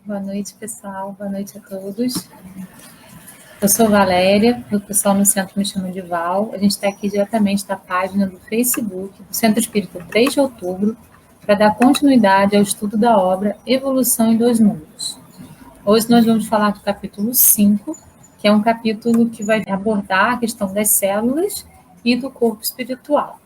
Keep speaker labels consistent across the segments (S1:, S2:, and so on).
S1: Boa noite, pessoal. Boa noite a todos. Eu sou Valéria, o pessoal no centro me chama de Val. A gente está aqui diretamente da página do Facebook do Centro Espírita 3 de Outubro para dar continuidade ao estudo da obra Evolução em Dois Mundos. Hoje nós vamos falar do capítulo 5, que é um capítulo que vai abordar a questão das células e do corpo espiritual.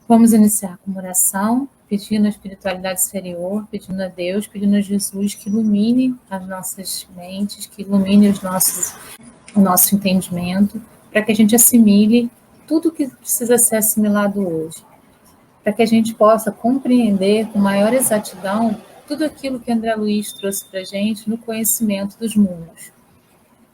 S1: Vamos iniciar com uma oração, pedindo à espiritualidade superior, pedindo a Deus, pedindo a Jesus que ilumine as nossas mentes, que ilumine o nosso entendimento, para que a gente assimile tudo que precisa ser assimilado hoje, para que a gente possa compreender com maior exatidão tudo aquilo que André Luiz trouxe para a gente no conhecimento dos mundos.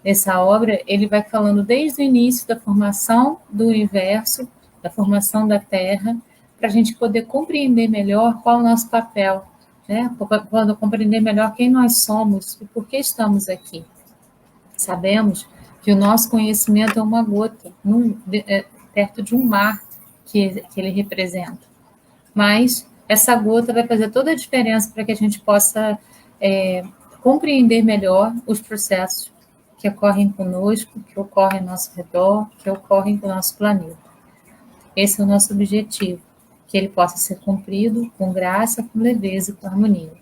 S1: Nessa obra, ele vai falando desde o início da formação do universo, da formação da Terra, para a gente poder compreender melhor qual é o nosso papel, né? Quando compreender melhor quem nós somos e por que estamos aqui. Sabemos que o nosso conhecimento é uma gota perto de um mar que ele representa. Mas essa gota vai fazer toda a diferença para que a gente possa compreender melhor os processos que ocorrem conosco, que ocorrem ao nosso redor, que ocorrem com o nosso planeta. Esse é o nosso objetivo, que ele possa ser cumprido com graça, com leveza e com harmonia.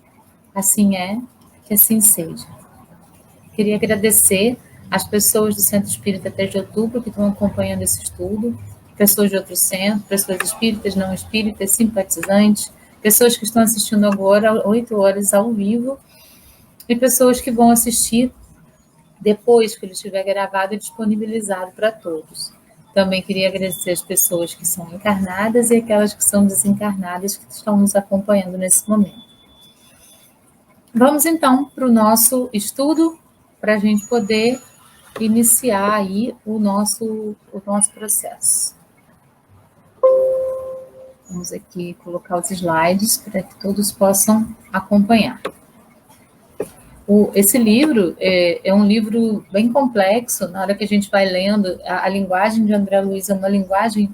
S1: Assim é, que assim seja. Queria agradecer às pessoas do Centro Espírita 3 de Outubro que estão acompanhando esse estudo, pessoas de outros centros, pessoas espíritas, não espíritas, simpatizantes, pessoas que estão assistindo agora 8 horas ao vivo e pessoas que vão assistir depois que ele estiver gravado e disponibilizado para todos. Também queria agradecer as pessoas que são encarnadas e aquelas que são desencarnadas que estão nos acompanhando nesse momento. Vamos então para o nosso estudo, para a gente poder iniciar aí o nosso processo. Vamos aqui colocar os slides para que todos possam acompanhar. Esse livro é um livro bem complexo. Na hora que a gente vai lendo, a linguagem de André Luiz é uma linguagem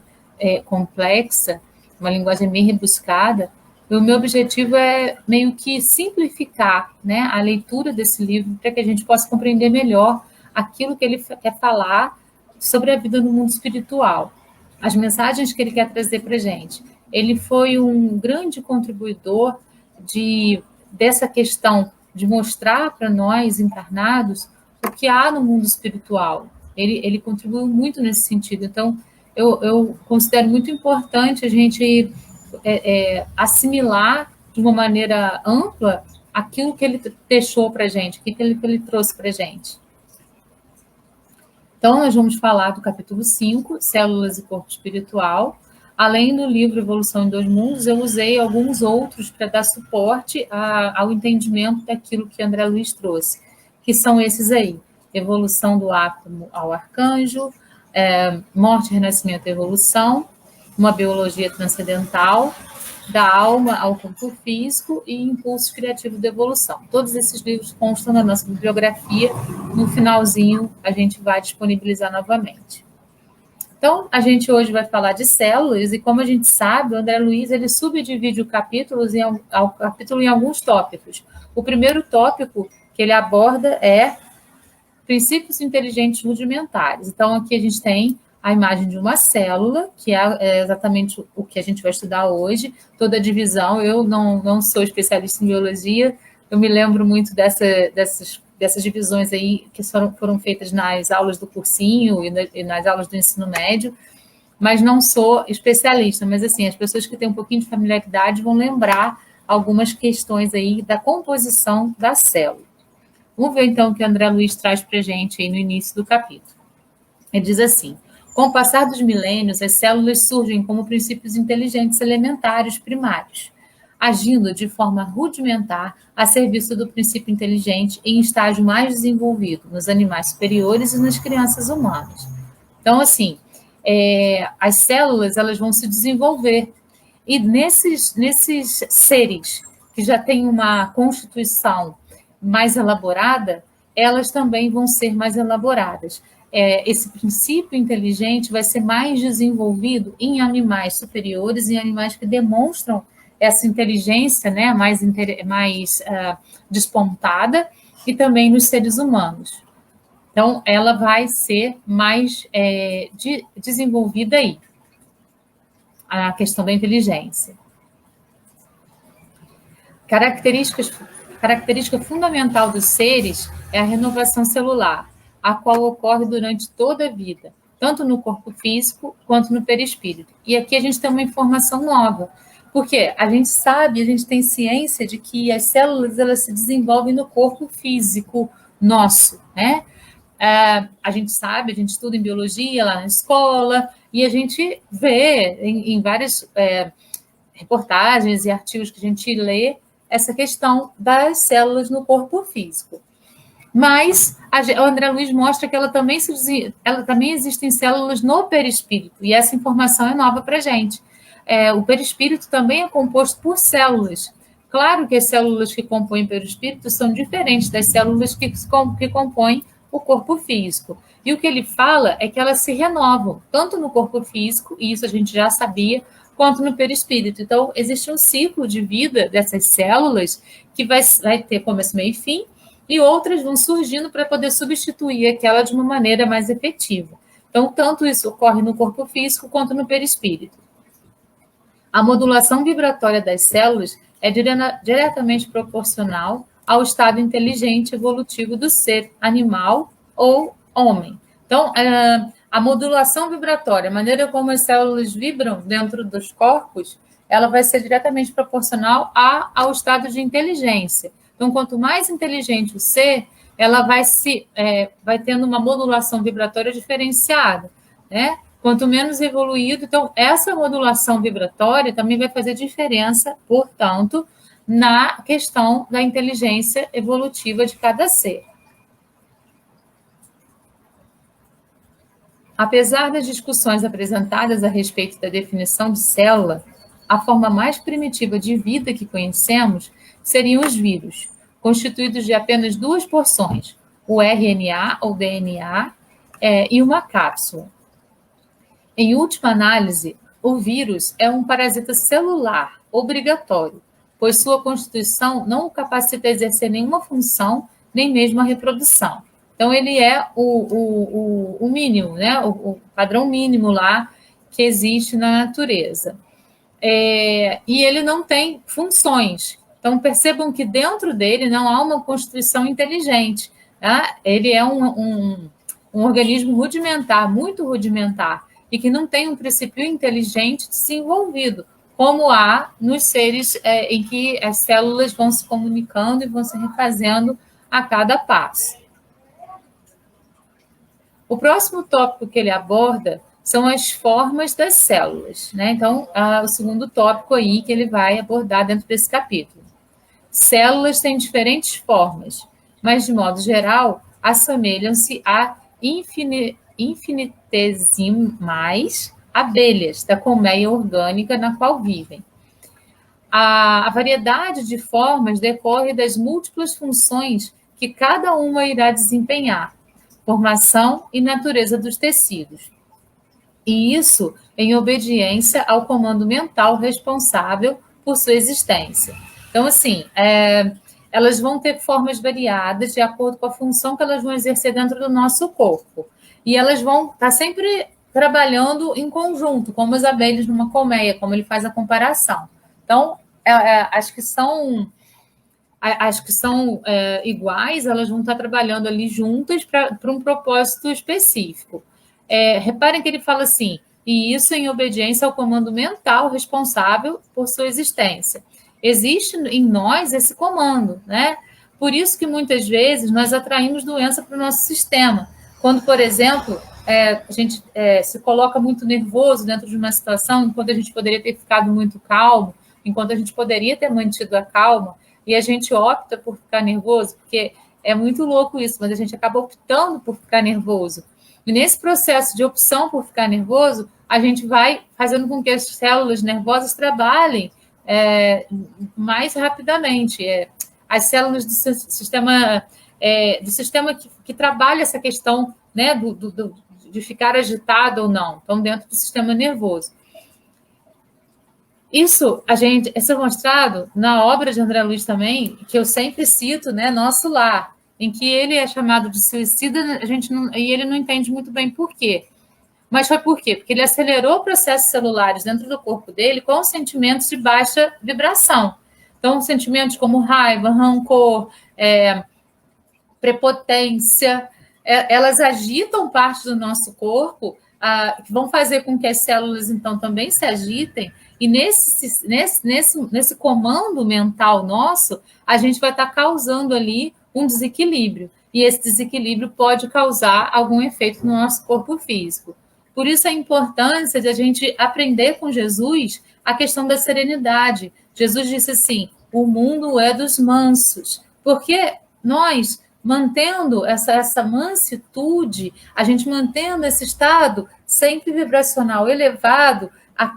S1: complexa, uma linguagem bem rebuscada. E o meu objetivo é meio que simplificar, né, a leitura desse livro para que a gente possa compreender melhor aquilo que ele quer falar sobre a vida no mundo espiritual, as mensagens que ele quer trazer para a gente. Ele foi um grande contribuidor dessa questão de mostrar para nós, encarnados, o que há no mundo espiritual. Ele contribuiu muito nesse sentido. Então, eu considero muito importante a gente assimilar de uma maneira ampla aquilo que ele deixou para a gente, aquilo que ele trouxe para a gente. Então, nós vamos falar do capítulo 5, Células e Corpo Espiritual. Além do livro Evolução em Dois Mundos, eu usei alguns outros para dar suporte ao entendimento daquilo que André Luiz trouxe, que são esses aí: Evolução do Átomo ao Arcanjo, Morte, Renascimento e Evolução, Uma Biologia Transcendental, Da Alma ao Corpo Físico e Impulsos Criativos da Evolução. Todos esses livros constam na nossa bibliografia. No finalzinho, a gente vai disponibilizar novamente. Então, a gente hoje vai falar de células, e como a gente sabe, o André Luiz ele subdivide o capítulo em alguns tópicos. O primeiro tópico que ele aborda é princípios inteligentes rudimentares. Então, aqui a gente tem a imagem de uma célula, que é exatamente o que a gente vai estudar hoje, toda a divisão. Eu não sou especialista em biologia, eu me lembro muito dessas divisões aí que foram feitas nas aulas do cursinho e nas aulas do ensino médio, mas não sou especialista. Mas, assim, as pessoas que têm um pouquinho de familiaridade vão lembrar algumas questões aí da composição da célula. Vamos ver, então, o que o André Luiz traz para a gente aí no início do capítulo. Ele diz assim: com o passar dos milênios, as células surgem como princípios inteligentes elementares primários, agindo de forma rudimentar a serviço do princípio inteligente em estágio mais desenvolvido, nos animais superiores e nas crianças humanas. Então, assim, as células elas vão se desenvolver, e nesses seres que já têm uma constituição mais elaborada, elas também vão ser mais elaboradas. Esse princípio inteligente vai ser mais desenvolvido em animais superiores, em animais que demonstram essa inteligência, né, mais despontada, e também nos seres humanos. Então, ela vai ser mais desenvolvida aí, a questão da inteligência. Característica fundamental dos seres é a renovação celular, a qual ocorre durante toda a vida, tanto no corpo físico quanto no perispírito. E aqui a gente tem uma informação nova, porque a gente sabe, a gente tem ciência de que as células elas se desenvolvem no corpo físico nosso, né? A gente sabe, a gente estuda em biologia lá na escola, e a gente vê em várias reportagens e artigos que a gente lê essa questão das células no corpo físico. Mas o André Luiz mostra que ela também existem células no perispírito, e essa informação é nova para a gente. O perispírito também é composto por células. Claro que as células que compõem o perispírito são diferentes das células que compõem o corpo físico. E o que ele fala é que elas se renovam, tanto no corpo físico, e isso a gente já sabia, quanto no perispírito. Então, existe um ciclo de vida dessas células que vai ter começo, meio e fim, e outras vão surgindo para poder substituir aquela de uma maneira mais efetiva. Então, tanto isso ocorre no corpo físico quanto no perispírito. A modulação vibratória das células é diretamente proporcional ao estado inteligente evolutivo do ser animal ou homem. Então, a modulação vibratória, a maneira como as células vibram dentro dos corpos, ela vai ser diretamente proporcional ao estado de inteligência. Então, quanto mais inteligente o ser, ela vai tendo uma modulação vibratória diferenciada, né? Quanto menos evoluído, então, essa modulação vibratória também vai fazer diferença, portanto, na questão da inteligência evolutiva de cada ser. Apesar das discussões apresentadas a respeito da definição de célula, a forma mais primitiva de vida que conhecemos seriam os vírus, constituídos de apenas duas porções, o RNA ou DNA e uma cápsula. Em última análise, o vírus é um parasita celular obrigatório, pois sua constituição não o capacita a exercer nenhuma função, nem mesmo a reprodução. Então, ele é o mínimo, né? O padrão mínimo lá que existe na natureza. E ele não tem funções. Então, percebam que dentro dele não há uma constituição inteligente. Tá? Ele é um organismo rudimentar, muito rudimentar, e que não tem um princípio inteligente desenvolvido, como há nos seres em que as células vão se comunicando e vão se refazendo a cada passo. O próximo tópico que ele aborda são as formas das células, né? Então, o segundo tópico aí que ele vai abordar dentro desse capítulo. Células têm diferentes formas, mas, de modo geral, assemelham-se a infinitesimais abelhas da colmeia orgânica na qual vivem. A variedade de formas decorre das múltiplas funções que cada uma irá desempenhar, formação e natureza dos tecidos. E isso em obediência ao comando mental responsável por sua existência. Então, assim, elas vão ter formas variadas de acordo com a função que elas vão exercer dentro do nosso corpo. E elas vão estar sempre trabalhando em conjunto, como as abelhas numa colmeia, como ele faz a comparação. Então, as que são iguais, elas vão estar trabalhando ali juntas para um propósito específico. Reparem que ele fala assim, e isso em obediência ao comando mental responsável por sua existência. Existe em nós esse comando, né? Por isso que muitas vezes nós atraímos doença para o nosso sistema. Quando, por exemplo, a gente se coloca muito nervoso dentro de uma situação, enquanto a gente poderia ter ficado muito calmo, enquanto a gente poderia ter mantido a calma, e a gente opta por ficar nervoso, porque é muito louco isso, mas a gente acaba optando por ficar nervoso. E nesse processo de opção por ficar nervoso, a gente vai fazendo com que as células nervosas trabalhem mais rapidamente. As células do sistema que trabalha essa questão, né, de ficar agitado ou não, estão dentro do sistema nervoso. Isso é mostrado na obra de André Luiz também, que eu sempre cito, né, Nosso Lar, em que ele é chamado de suicida, e ele não entende muito bem por quê. Mas foi por quê? Porque ele acelerou processos celulares dentro do corpo dele com sentimentos de baixa vibração. Então, sentimentos como raiva, rancor, prepotência, elas agitam parte do nosso corpo, que vão fazer com que as células, então, também se agitem, e nesse comando mental nosso, a gente vai estar causando ali um desequilíbrio, e esse desequilíbrio pode causar algum efeito no nosso corpo físico. Por isso a importância de a gente aprender com Jesus a questão da serenidade. Jesus disse assim, o mundo é dos mansos, porque nós mantendo essa mansitude, a gente mantendo esse estado sempre vibracional elevado,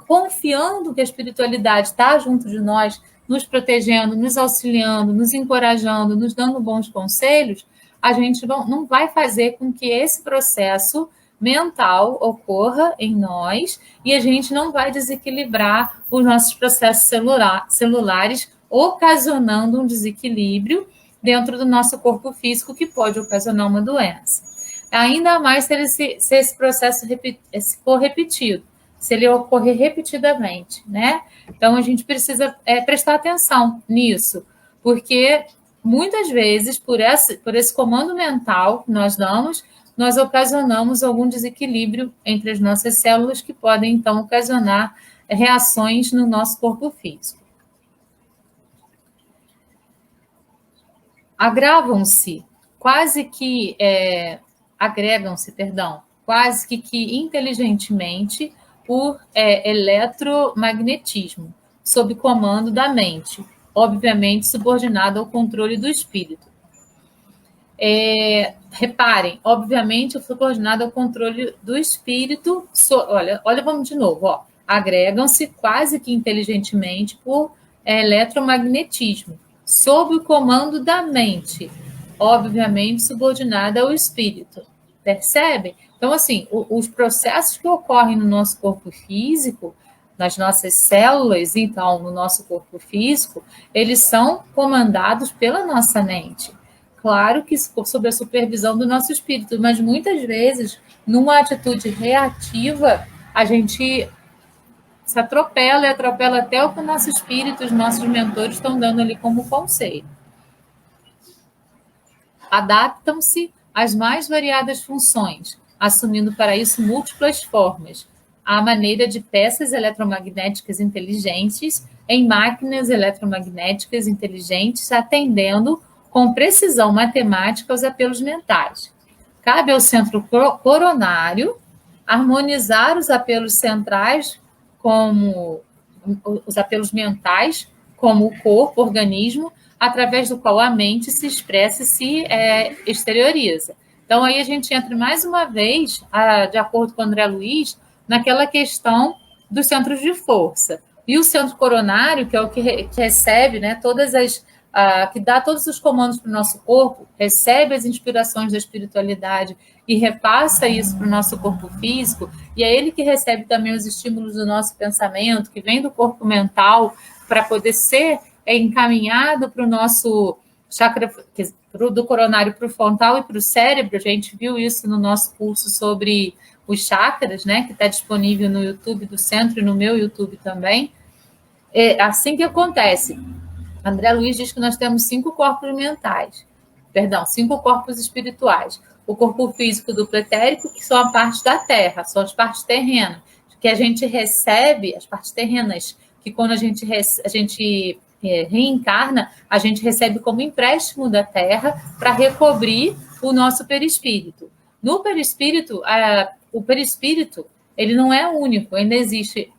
S1: confiando que a espiritualidade está junto de nós, nos protegendo, nos auxiliando, nos encorajando, nos dando bons conselhos, a gente não vai fazer com que esse processo mental ocorra em nós e a gente não vai desequilibrar os nossos processos celulares, ocasionando um desequilíbrio dentro do nosso corpo físico que pode ocasionar uma doença. Ainda mais se esse processo for repetido, se ele ocorrer repetidamente, né? Então, a gente precisa prestar atenção nisso, porque muitas vezes, por esse comando mental que nós damos, nós ocasionamos algum desequilíbrio entre as nossas células que podem, então, ocasionar reações no nosso corpo físico. Agregam-se quase que inteligentemente por eletromagnetismo, sob comando da mente, obviamente subordinado ao controle do espírito. Reparem, obviamente subordinado ao controle do espírito, olha, vamos de novo, ó. Agregam-se quase que inteligentemente por eletromagnetismo, sob o comando da mente, obviamente subordinada ao espírito. Percebem? Então, assim, os processos que ocorrem no nosso corpo físico, nas nossas células, então, no nosso corpo físico, eles são comandados pela nossa mente. Claro que sob a supervisão do nosso espírito, mas muitas vezes, numa atitude reativa, a gente se atropela e atropela até o que o nosso espírito, os nossos mentores estão dando ali como conselho. Adaptam-se às mais variadas funções, assumindo para isso múltiplas formas, à maneira de peças eletromagnéticas inteligentes em máquinas eletromagnéticas inteligentes, atendendo com precisão matemática aos apelos mentais. Cabe ao centro coronário harmonizar os apelos centrais, como os apelos mentais, como o corpo, o organismo, através do qual a mente se expressa e se exterioriza. Então, aí a gente entra mais uma vez, de acordo com o André Luiz, naquela questão dos centros de força. E o centro coronário, que é o que recebe, né, que dá todos os comandos para o nosso corpo, recebe as inspirações da espiritualidade e repassa isso para o nosso corpo físico, e é ele que recebe também os estímulos do nosso pensamento, que vem do corpo mental, para poder ser encaminhado para o nosso chakra, do coronário para o frontal e para o cérebro. A gente viu isso no nosso curso sobre os chakras, né, que está disponível no YouTube do centro e no meu YouTube também. É assim que acontece. André Luiz diz que nós temos 5 corpos mentais, 5 corpos espirituais. O corpo físico duplo etérico, que são a parte da Terra, são as partes terrenas, que a gente recebe, as partes terrenas, que quando a gente reencarna, a gente recebe como empréstimo da Terra para recobrir o nosso perispírito. No perispírito, o perispírito, ele não é único, ainda existe,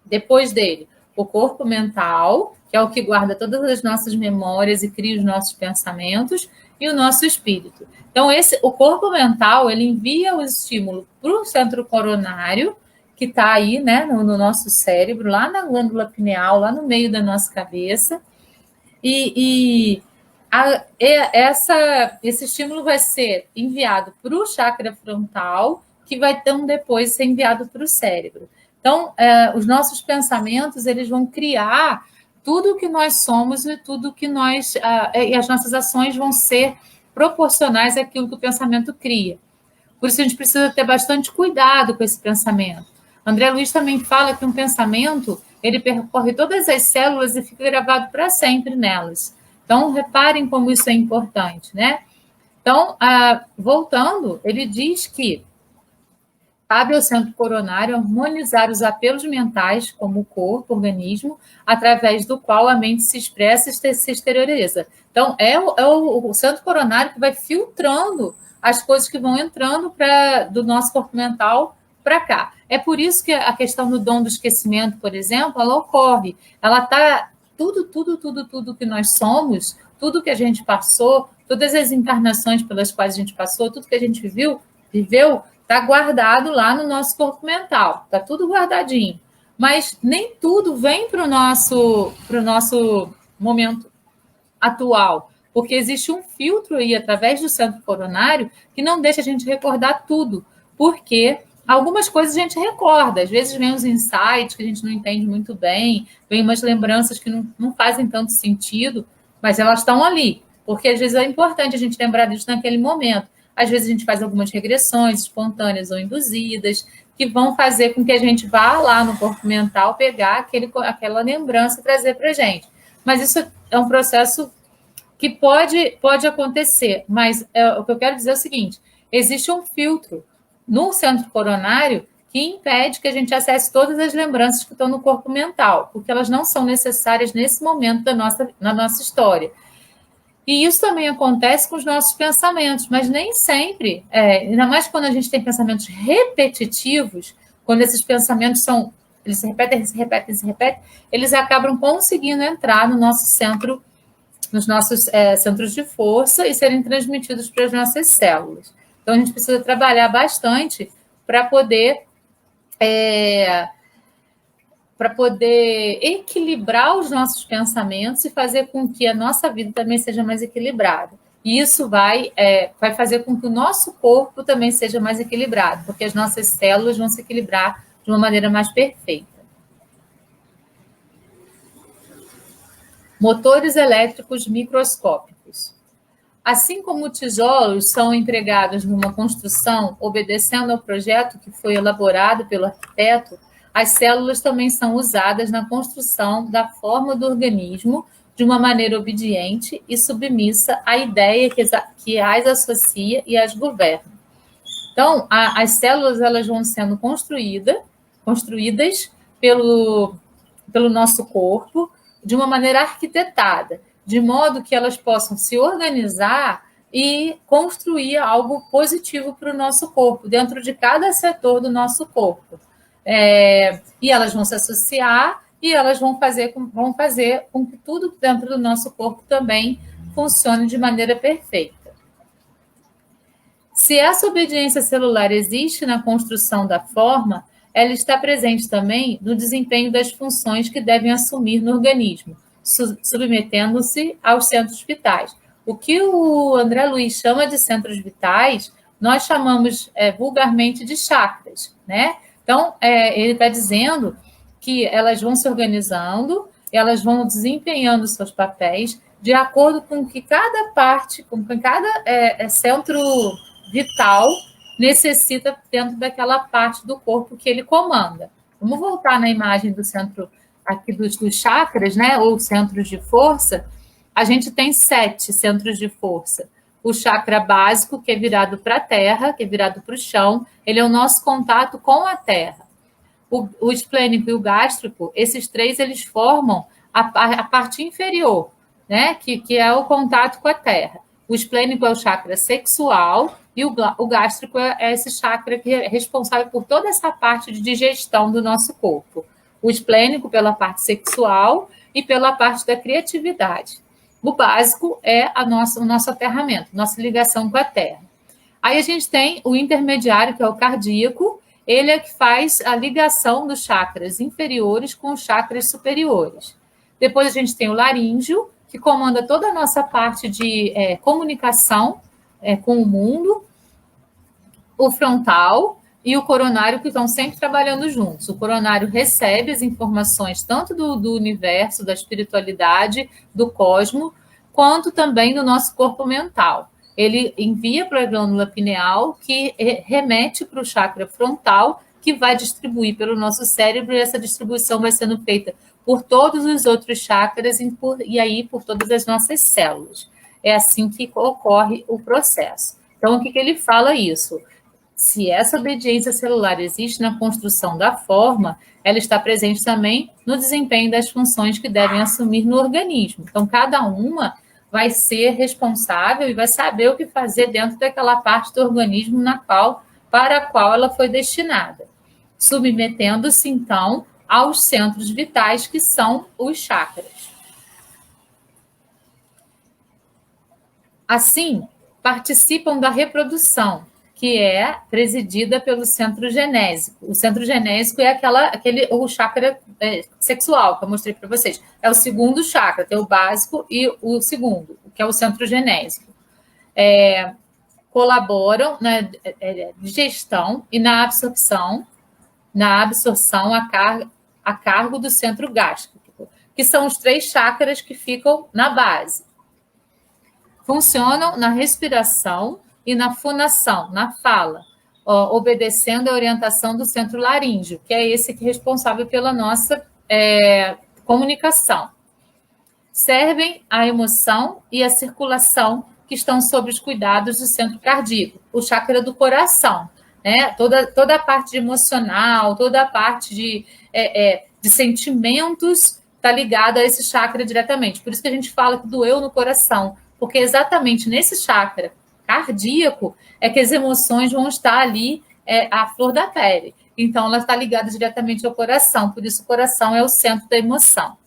S1: depois dele, o corpo mental, que é o que guarda todas as nossas memórias e cria os nossos pensamentos, e o nosso espírito. Então, o corpo mental, ele envia o estímulo para o centro coronário, que está aí, né, no nosso cérebro, lá na glândula pineal, lá no meio da nossa cabeça, esse estímulo vai ser enviado para o chakra frontal, que vai então depois ser enviado para o cérebro. Então, os nossos pensamentos, eles vão criar tudo o que nós somos e tudo que nós... e as nossas ações vão ser proporcionais àquilo que o pensamento cria. Por isso, a gente precisa ter bastante cuidado com esse pensamento. André Luiz também fala que um pensamento, ele percorre todas as células e fica gravado para sempre nelas. Então, reparem como isso é importante, né? Então, voltando, ele diz que cabe ao centro coronário harmonizar os apelos mentais, como o corpo, o organismo, através do qual a mente se expressa e se exterioriza. Então, é o centro coronário que vai filtrando as coisas que vão entrando do nosso corpo mental para cá. É por isso que a questão do dom do esquecimento, por exemplo, ela ocorre. Ela está tudo que nós somos, tudo que a gente passou, todas as encarnações pelas quais a gente passou, tudo que a gente viveu, está guardado lá no nosso corpo mental, está tudo guardadinho. Mas nem tudo vem para o nosso momento atual, porque existe um filtro aí através do centro coronário que não deixa a gente recordar tudo, porque algumas coisas a gente recorda, às vezes vem uns insights que a gente não entende muito bem, vem umas lembranças que não fazem tanto sentido, mas elas estão ali, porque às vezes é importante a gente lembrar disso naquele momento. Às vezes a gente faz algumas regressões espontâneas ou induzidas, que vão fazer com que a gente vá lá no corpo mental pegar aquela lembrança e trazer para a gente. Mas isso é um processo que pode acontecer, mas o que eu quero dizer é o seguinte, existe um filtro no centro coronário que impede que a gente acesse todas as lembranças que estão no corpo mental, porque elas não são necessárias nesse momento na nossa história. E isso também acontece com os nossos pensamentos, mas nem sempre, ainda mais quando a gente tem pensamentos repetitivos, quando esses pensamentos eles se repetem, eles acabam conseguindo entrar no nosso centro, nos nossos centros de força e serem transmitidos para as nossas células. Então, a gente precisa trabalhar bastante para poder equilibrar os nossos pensamentos e fazer com que a nossa vida também seja mais equilibrada. E isso vai fazer com que o nosso corpo também seja mais equilibrado, porque as nossas células vão se equilibrar de uma maneira mais perfeita. Motores elétricos microscópicos. Assim como tijolos são empregados numa construção obedecendo ao projeto que foi elaborado pelo arquiteto, as células também são usadas na construção da forma do organismo de uma maneira obediente e submissa à ideia que as associa e as governa. Então, as células elas vão sendo construídas pelo nosso corpo de uma maneira arquitetada, de modo que elas possam se organizar e construir algo positivo para o nosso corpo, dentro de cada setor do nosso corpo. E elas vão se associar e elas vão fazer com que tudo dentro do nosso corpo também funcione de maneira perfeita. Se essa obediência celular existe na construção da forma, ela está presente também no desempenho das funções que devem assumir no organismo, submetendo-se aos centros vitais. O que o André Luiz chama de centros vitais, nós chamamos vulgarmente de chakras, né? Então, ele está dizendo que elas vão se organizando, elas vão desempenhando seus papéis de acordo com que cada parte, com que cada centro vital necessita dentro daquela parte do corpo que ele comanda. Vamos voltar na imagem do centro aqui dos chakras, né, ou centros de força. A gente tem 7 centros de força. O chakra básico, que é virado para a terra, que é virado para o chão, ele é o nosso contato com a terra. O esplênico e o gástrico, esses 3, eles formam a parte inferior, né, que é o contato com a terra. O esplênico é o chakra sexual e o gástrico é esse chakra que é responsável por toda essa parte de digestão do nosso corpo. O esplênico pela parte sexual e pela parte da criatividade. O básico é o nosso aterramento, nossa ligação com a terra. Aí a gente tem o intermediário, que é o cardíaco, ele é que faz a ligação dos chakras inferiores com os chakras superiores. Depois a gente tem o laríngeo, que comanda toda a nossa parte de comunicação com o mundo. O frontal, e o coronário, que estão sempre trabalhando juntos. O coronário recebe as informações tanto do universo, da espiritualidade, do cosmo, quanto também do nosso corpo mental. Ele envia para a glândula pineal, que remete para o chakra frontal, que vai distribuir pelo nosso cérebro, e essa distribuição vai sendo feita por todos os outros chakras e aí por todas as nossas células. É assim que ocorre o processo. Então, o que ele fala isso? Se essa obediência celular existe na construção da forma, ela está presente também no desempenho das funções que devem assumir no organismo. Então, cada uma vai ser responsável e vai saber o que fazer dentro daquela parte do organismo para a qual ela foi destinada, submetendo-se, então, aos centros vitais, que são os chakras. Assim, participam da reprodução, que é presidida pelo centro genésico. O centro genésico é o chakra sexual, que eu mostrei para vocês. É o segundo chakra, tem o básico e o segundo, que é o centro genésico. Colaboram na digestão e na absorção a cargo do centro gástrico, que são os 3 chakras que ficam na base. Funcionam na respiração e na fonação, na fala, obedecendo a orientação do centro laríngeo, que é esse que é responsável pela nossa comunicação. Servem à emoção e à circulação, que estão sob os cuidados do centro cardíaco, o chakra do coração, né? Toda a parte emocional, toda a parte de sentimentos está ligada a esse chakra diretamente. Por isso que a gente fala que doeu no coração, porque exatamente nesse chakra cardíaco é que as emoções vão estar ali à flor da pele. Então, ela está ligada diretamente ao coração, por isso o coração é o centro da emoção.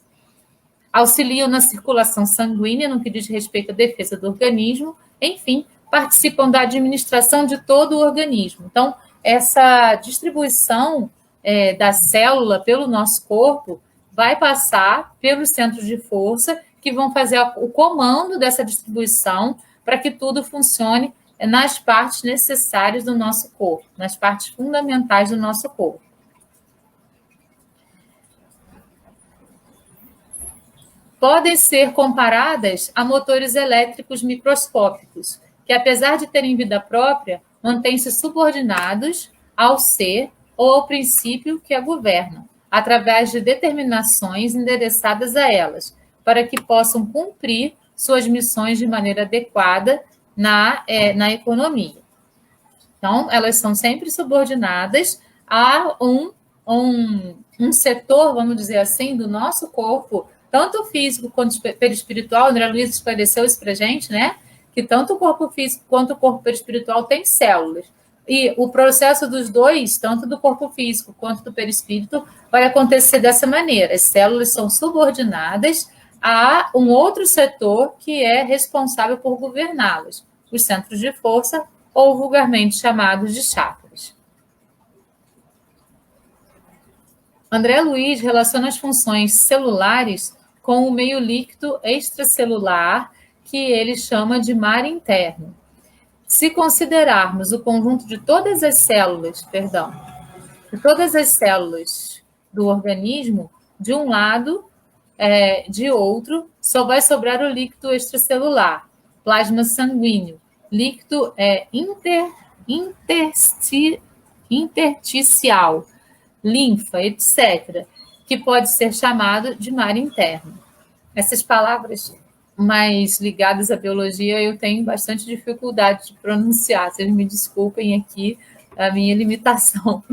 S1: Auxiliam na circulação sanguínea, no que diz respeito à defesa do organismo, enfim, participam da administração de todo o organismo. Então, essa distribuição da célula pelo nosso corpo vai passar pelos centros de força, que vão fazer o comando dessa distribuição para que tudo funcione nas partes necessárias do nosso corpo, nas partes fundamentais do nosso corpo. Podem ser comparadas a motores elétricos microscópicos, que, apesar de terem vida própria, mantêm-se subordinados ao ser ou ao princípio que a governam, através de determinações endereçadas a elas, para que possam cumprir suas missões de maneira adequada na economia. Então, elas são sempre subordinadas a um setor, vamos dizer assim, do nosso corpo, tanto físico quanto perispiritual. André Luiz esclareceu isso para a gente, né? Que tanto o corpo físico quanto o corpo perispiritual tem células. E o processo dos dois, tanto do corpo físico quanto do perispírito, vai acontecer dessa maneira. As células são subordinadas a um outro setor que é responsável por governá-las, os centros de força, ou vulgarmente chamados de chakras. André Luiz relaciona as funções celulares com o meio líquido extracelular, que ele chama de mar interno. Se considerarmos o conjunto de todas as células do organismo, de um lado, de outro, só vai sobrar o líquido extracelular, plasma sanguíneo, líquido intersticial, linfa, etc., que pode ser chamado de mar interno. Essas palavras mais ligadas à biologia eu tenho bastante dificuldade de pronunciar, vocês me desculpem aqui a minha limitação.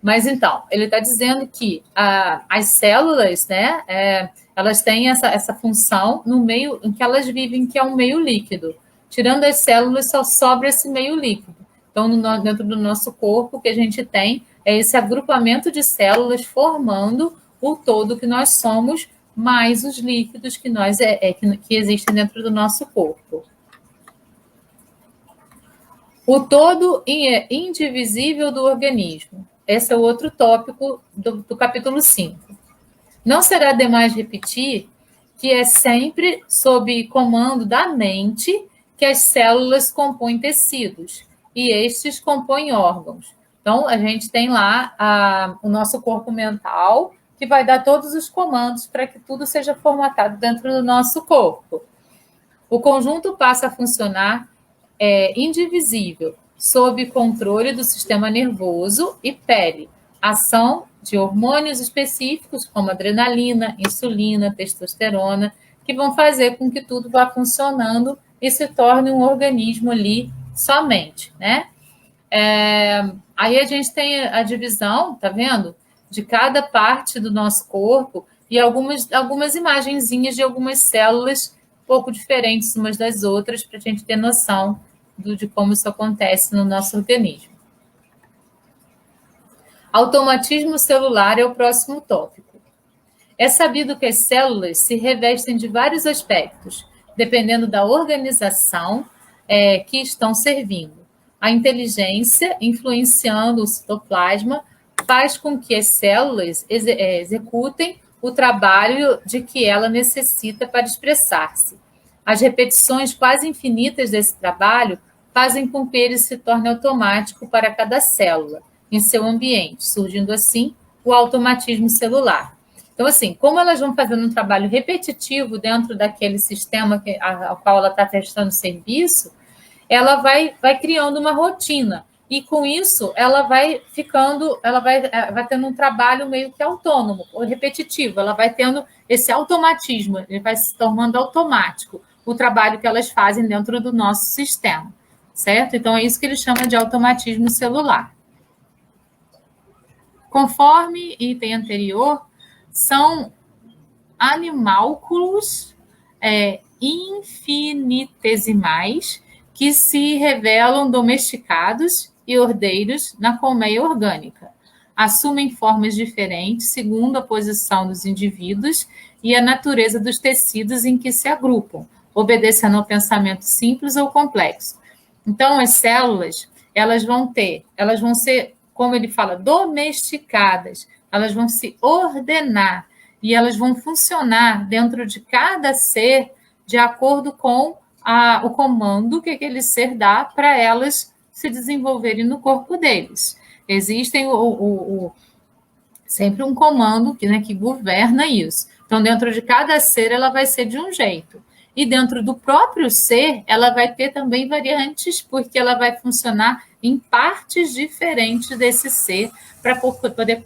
S1: Mas, então, ele está dizendo que as células, né, elas têm essa função no meio em que elas vivem, que é um meio líquido. Tirando as células, só sobra esse meio líquido. Então, dentro do nosso corpo, o que a gente tem é esse agrupamento de células formando o todo que nós somos, mais os líquidos que existem dentro do nosso corpo. O todo indivisível do organismo. Esse é o outro tópico do capítulo 5. Não será demais repetir que é sempre sob comando da mente que as células compõem tecidos e estes compõem órgãos. Então, a gente tem lá o nosso corpo mental, que vai dar todos os comandos para que tudo seja formatado dentro do nosso corpo. O conjunto passa a funcionar indivisível, sob controle do sistema nervoso e pele. Ação de hormônios específicos, como adrenalina, insulina, testosterona, que vão fazer com que tudo vá funcionando e se torne um organismo ali somente, né? Aí a gente tem a divisão, tá vendo? De cada parte do nosso corpo e algumas imagenzinhas de algumas células um pouco diferentes umas das outras, para a gente ter noção de como isso acontece no nosso organismo. Automatismo celular é o próximo tópico. É sabido que as células se revestem de vários aspectos, dependendo da organização que estão servindo. A inteligência, influenciando o citoplasma, faz com que as células executem o trabalho de que ela necessita para expressar-se. As repetições quase infinitas desse trabalho fazem com que ele se torne automático para cada célula em seu ambiente, surgindo assim o automatismo celular. Então, assim, como elas vão fazendo um trabalho repetitivo dentro daquele sistema ao qual ela está prestando serviço, ela vai criando uma rotina. E com isso, ela vai tendo um trabalho meio que autônomo, ou repetitivo, ela vai tendo esse automatismo, ele vai se tornando automático, o trabalho que elas fazem dentro do nosso sistema, certo? Então, é isso que ele chama de automatismo celular. Conforme item anterior, são animálculos infinitesimais que se revelam domesticados e ordeiros na colmeia orgânica. Assumem formas diferentes segundo a posição dos indivíduos e a natureza dos tecidos em que se agrupam, obedecendo ao pensamento simples ou complexo. Então, as células, elas vão ser, como ele fala, domesticadas, elas vão se ordenar e elas vão funcionar dentro de cada ser de acordo com o comando que aquele ser dá para elas se desenvolverem no corpo deles. Existem sempre um comando que governa isso. Então, dentro de cada ser, ela vai ser de um jeito. E dentro do próprio ser, ela vai ter também variantes, porque ela vai funcionar em partes diferentes desse ser, para poder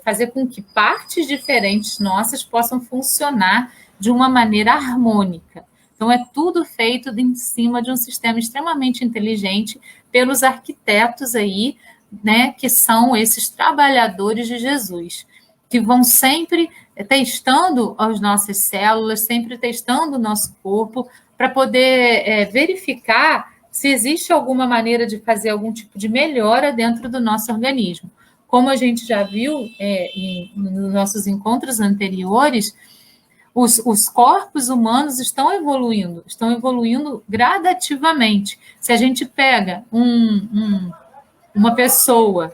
S1: fazer com que partes diferentes nossas possam funcionar de uma maneira harmônica. Então, é tudo feito em cima de um sistema extremamente inteligente pelos arquitetos aí, né, que são esses trabalhadores de Jesus, que vão sempre testando as nossas células, sempre testando o nosso corpo, para poder verificar se existe alguma maneira de fazer algum tipo de melhora dentro do nosso organismo. Como a gente já viu nos nossos encontros anteriores, os corpos humanos estão evoluindo gradativamente. Se a gente pega uma pessoa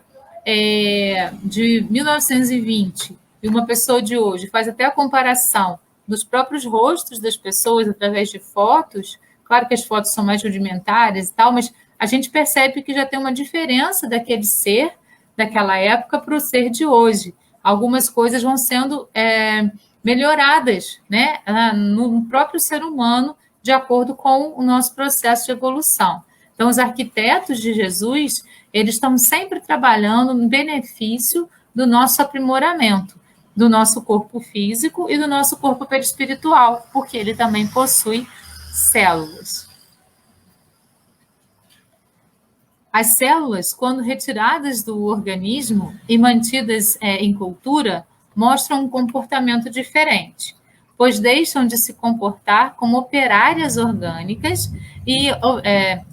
S1: de 1920 e uma pessoa de hoje, faz até a comparação dos próprios rostos das pessoas através de fotos, claro que as fotos são mais rudimentares e tal, mas a gente percebe que já tem uma diferença daquele ser daquela época para o ser de hoje. Algumas coisas vão sendo melhoradas, né, no próprio ser humano, de acordo com o nosso processo de evolução. Então, os arquitetos de Jesus, eles estão sempre trabalhando no benefício do nosso aprimoramento, do nosso corpo físico e do nosso corpo perispiritual, porque ele também possui células. As células, quando retiradas do organismo e mantidas em cultura, mostram um comportamento diferente, pois deixam de se comportar como operárias orgânicas e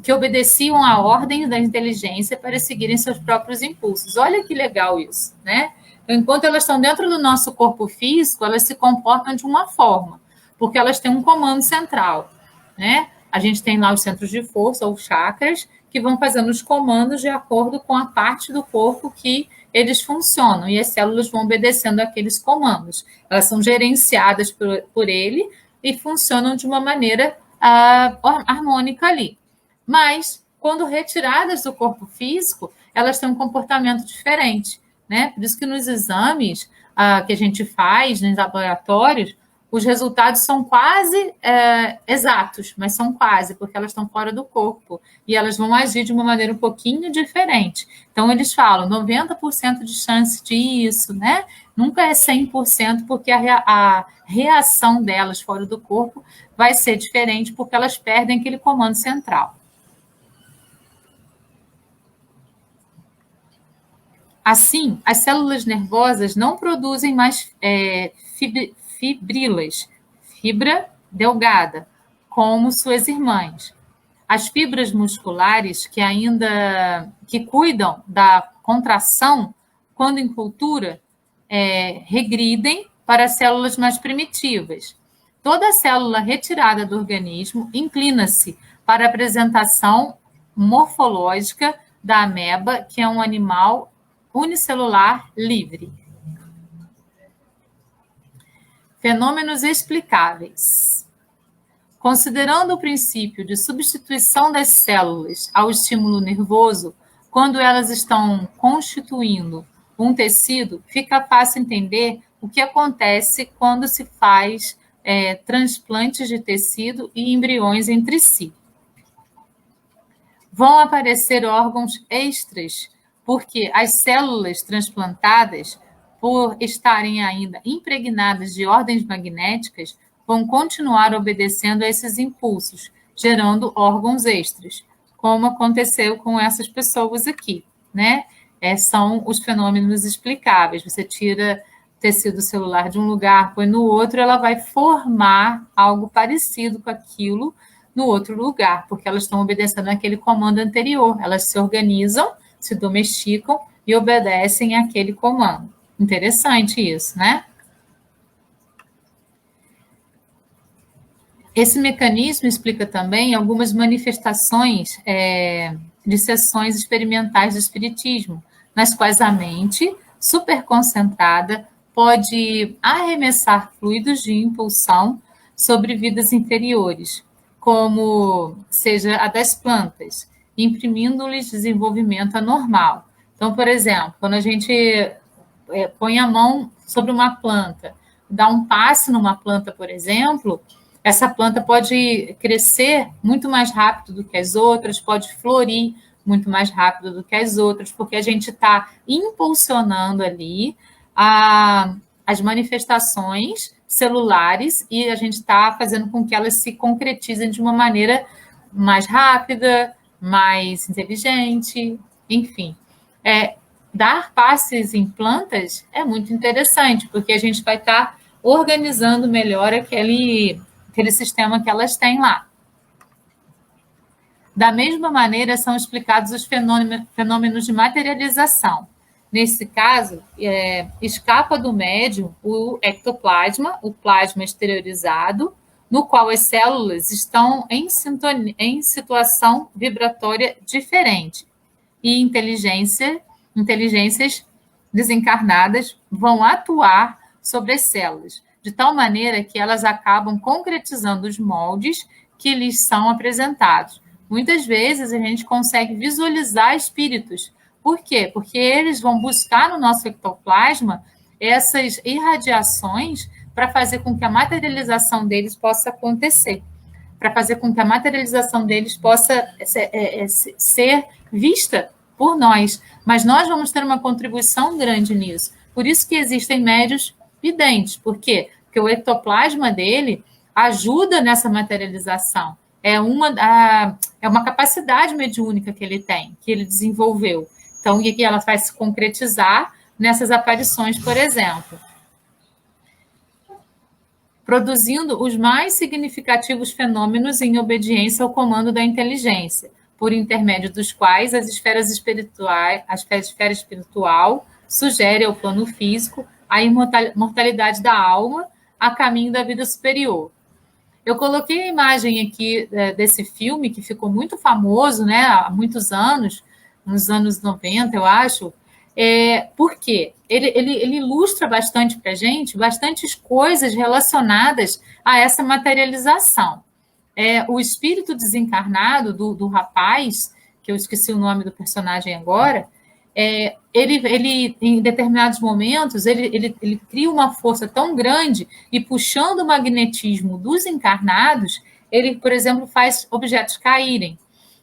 S1: que obedeciam à ordem da inteligência para seguirem seus próprios impulsos. Olha que legal isso, né? Então, enquanto elas estão dentro do nosso corpo físico, elas se comportam de uma forma, porque elas têm um comando central, né? A gente tem lá os centros de força, ou chakras, que vão fazendo os comandos de acordo com a parte do corpo que eles funcionam, e as células vão obedecendo aqueles comandos. Elas são gerenciadas por ele e funcionam de uma maneira harmônica ali. Mas, quando retiradas do corpo físico, elas têm um comportamento diferente, né? Por isso que nos exames que a gente faz nos laboratórios, os resultados são quase exatos, mas são quase, porque elas estão fora do corpo e elas vão agir de uma maneira um pouquinho diferente. Então, eles falam 90% de chance disso, né? Nunca é 100%, porque a reação delas fora do corpo vai ser diferente, porque elas perdem aquele comando central. Assim, as células nervosas não produzem mais fibrilas, fibra delgada, como suas irmãs. As fibras musculares que cuidam da contração, quando em cultura, regridem para células mais primitivas. Toda célula retirada do organismo inclina-se para a apresentação morfológica da ameba, que é um animal unicelular livre. Fenômenos explicáveis. Considerando o princípio de substituição das células ao estímulo nervoso, quando elas estão constituindo um tecido, fica fácil entender o que acontece quando se faz transplantes de tecido e embriões entre si. Vão aparecer órgãos extras, porque as células transplantadas, por estarem ainda impregnadas de ordens magnéticas, vão continuar obedecendo a esses impulsos, gerando órgãos extras, como aconteceu com essas pessoas aqui, né? São os fenômenos explicáveis. Você tira tecido celular de um lugar, põe no outro, ela vai formar algo parecido com aquilo no outro lugar, porque elas estão obedecendo aquele comando anterior. Elas se organizam, se domesticam e obedecem àquele comando. Interessante isso, né? Esse mecanismo explica também algumas manifestações de sessões experimentais do espiritismo, nas quais a mente, superconcentrada, pode arremessar fluidos de impulsão sobre vidas inferiores, como seja a das plantas, imprimindo-lhes desenvolvimento anormal. Então, por exemplo, quando a gente põe a mão sobre uma planta, dá um passe numa planta, por exemplo, essa planta pode crescer muito mais rápido do que as outras, pode florir muito mais rápido do que as outras, porque a gente está impulsionando ali as manifestações celulares e a gente está fazendo com que elas se concretizem de uma maneira mais rápida, mais inteligente, enfim. Dar passes em plantas é muito interessante, porque a gente vai estar organizando melhor aquele sistema que elas têm lá. Da mesma maneira, são explicados os fenômenos de materialização. Nesse caso, escapa do médium o ectoplasma, o plasma exteriorizado, no qual as células estão em situação vibratória diferente. E inteligências desencarnadas vão atuar sobre as células, de tal maneira que elas acabam concretizando os moldes que lhes são apresentados. Muitas vezes a gente consegue visualizar espíritos. Por quê? Porque eles vão buscar no nosso ectoplasma essas irradiações para fazer com que a materialização deles possa acontecer, para fazer com que a materialização deles possa ser vista por nós. Mas nós vamos ter uma contribuição grande nisso. Por isso que existem médios videntes. Por quê? Porque o ectoplasma dele ajuda nessa materialização. É uma capacidade mediúnica que ele tem, que ele desenvolveu. Então, e que ela vai se concretizar nessas aparições, por exemplo. Produzindo os mais significativos fenômenos em obediência ao comando da inteligência, por intermédio dos quais a esfera espiritual sugere ao plano físico a imortalidade da alma a caminho da vida superior. Eu coloquei a imagem aqui desse filme, que ficou muito famoso, né, há muitos anos, nos anos 90, eu acho. Por quê? Ele ilustra bastante para a gente, bastantes coisas relacionadas a essa materialização. O espírito desencarnado do rapaz, que eu esqueci o nome do personagem agora, Ele, em determinados momentos, ele cria uma força tão grande e puxando o magnetismo dos encarnados, ele, por exemplo, faz objetos caírem,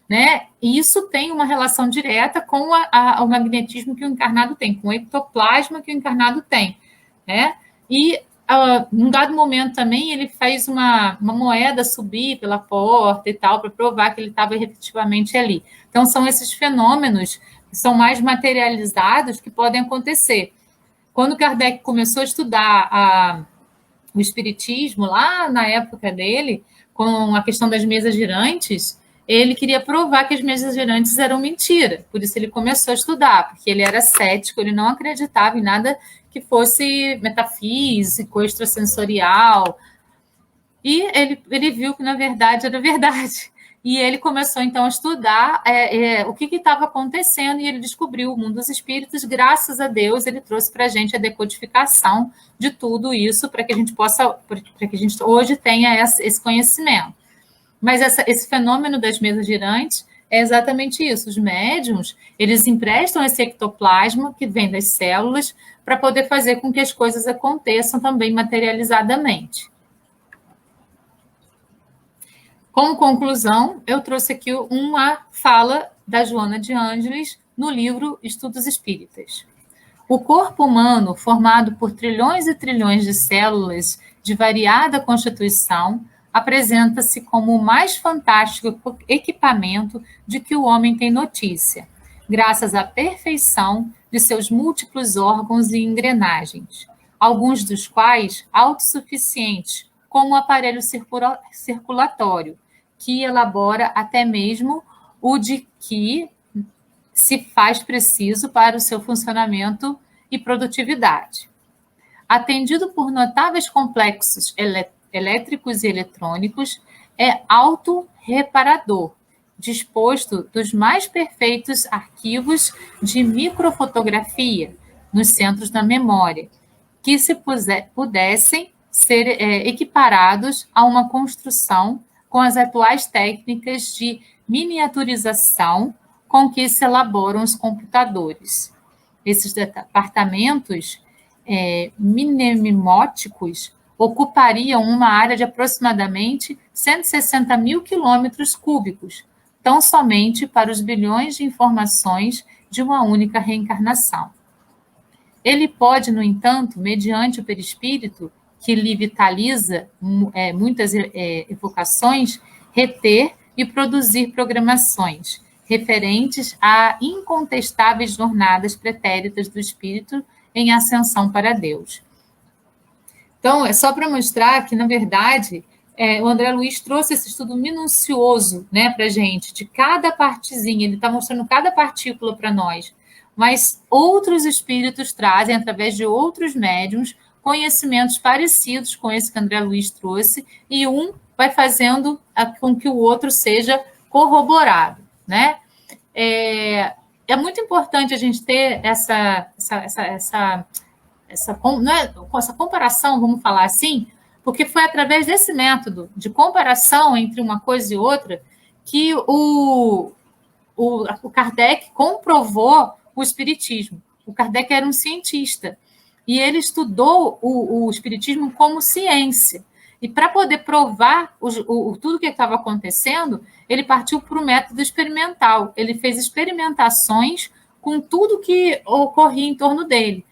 S1: né? E isso tem uma relação direta com o magnetismo que o encarnado tem, com o ectoplasma que o encarnado tem, né? E num dado momento também ele faz uma moeda subir pela porta e tal, para provar que ele estava efetivamente ali. Então, são esses fenômenos que são mais materializados que podem acontecer. Quando Kardec começou a estudar o espiritismo, lá na época dele, com a questão das mesas girantes, ele queria provar que as mesas girantes eram mentira. Por isso ele começou a estudar, porque ele era cético, ele não acreditava em nada que fosse metafísico, extrasensorial. E ele viu que, na verdade, era verdade. E ele começou, então, a estudar o que estava acontecendo, e ele descobriu o mundo dos espíritos. Graças a Deus, ele trouxe para a gente a decodificação de tudo isso, para que a gente possa, para que a gente hoje tenha esse conhecimento. Mas esse fenômeno das mesas girantes é exatamente isso. Os médiums, eles emprestam esse ectoplasma que vem das células para poder fazer com que as coisas aconteçam também materializadamente. Como conclusão, eu trouxe aqui uma fala da Joana de Ângeles no livro Estudos Espíritas. O corpo humano, formado por trilhões e trilhões de células de variada constituição, apresenta-se como o mais fantástico equipamento de que o homem tem notícia, graças à perfeição de seus múltiplos órgãos e engrenagens, alguns dos quais autossuficientes, como o aparelho circulatório, que elabora até mesmo o de que se faz preciso para o seu funcionamento e produtividade. Atendido por notáveis complexos elétricos e eletrônicos, é autorreparador, disposto dos mais perfeitos arquivos de microfotografia nos centros da memória, que se pudessem ser equiparados a uma construção com as atuais técnicas de miniaturização com que se elaboram os computadores. Esses departamentos mnemóticos ocupariam uma área de aproximadamente 160 mil quilômetros cúbicos, tão somente para os bilhões de informações de uma única reencarnação. Ele pode, no entanto, mediante o perispírito, que lhe vitaliza muitas evocações, reter e produzir programações referentes a incontestáveis jornadas pretéritas do espírito em ascensão para Deus. Então, é só para mostrar que, na verdade, o André Luiz trouxe esse estudo minucioso, né, para a gente, de cada partezinha, ele está mostrando cada partícula para nós, mas outros espíritos trazem, através de outros médiums, conhecimentos parecidos com esse que André Luiz trouxe, e um vai fazendo com que o outro seja corroborado, né? É muito importante a gente ter essa comparação, vamos falar assim, porque foi através desse método de comparação entre uma coisa e outra que o Kardec comprovou o espiritismo. O Kardec era um cientista e ele estudou o espiritismo como ciência. E para poder provar tudo o que estava acontecendo, ele partiu para o método experimental. Ele fez experimentações com tudo que ocorria em torno dele.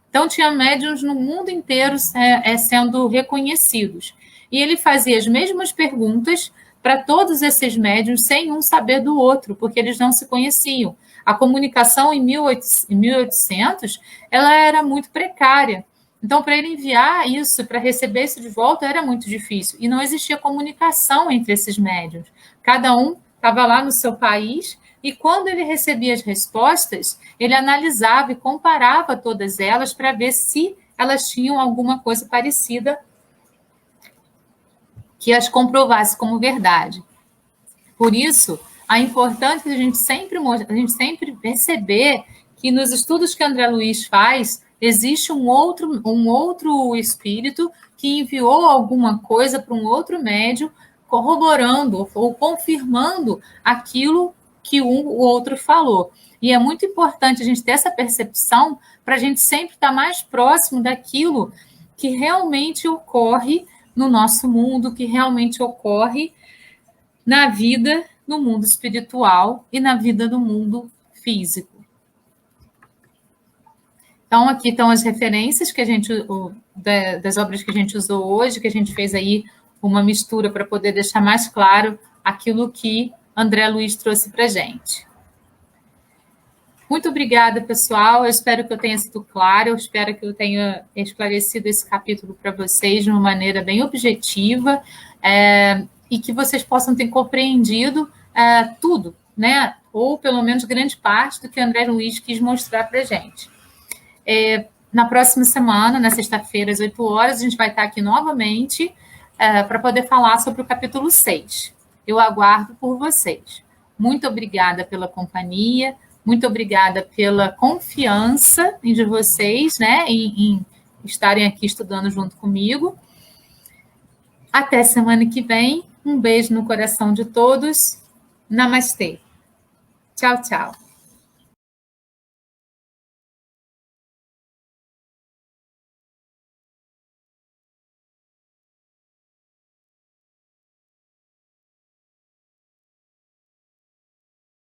S1: Então, tinha médiuns no mundo inteiro sendo reconhecidos. E ele fazia as mesmas perguntas para todos esses médiuns, sem um saber do outro, porque eles não se conheciam. A comunicação em 1800 ela era muito precária. Então, para ele enviar isso, para receber isso de volta, era muito difícil. E não existia comunicação entre esses médiuns. Cada um estava lá no seu país, e quando ele recebia as respostas, ele analisava e comparava todas elas para ver se elas tinham alguma coisa parecida que as comprovasse como verdade. Por isso, é importante a gente sempre perceber que nos estudos que André Luiz faz, existe um outro espírito que enviou alguma coisa para um outro médium, corroborando ou confirmando aquilo que o outro falou. E é muito importante a gente ter essa percepção para a gente sempre estar mais próximo daquilo que realmente ocorre no nosso mundo, que realmente ocorre na vida, no mundo espiritual e na vida no mundo físico. Então, aqui estão as referências que a gente, das obras que a gente usou hoje, que a gente fez aí uma mistura para poder deixar mais claro aquilo que André Luiz trouxe para a gente. Muito obrigada, pessoal. Eu espero que eu tenha sido clara, eu espero que eu tenha esclarecido esse capítulo para vocês de uma maneira bem objetiva, e que vocês possam ter compreendido tudo, né? Ou pelo menos grande parte do que André Luiz quis mostrar para a gente. Na próxima semana, na sexta-feira, às 8 horas, a gente vai estar aqui novamente para poder falar sobre o capítulo 6. Eu aguardo por vocês. Muito obrigada pela companhia, muito obrigada pela confiança de vocês, né, em estarem aqui estudando junto comigo. Até semana que vem. Um beijo no coração de todos. Namastê. Tchau, tchau.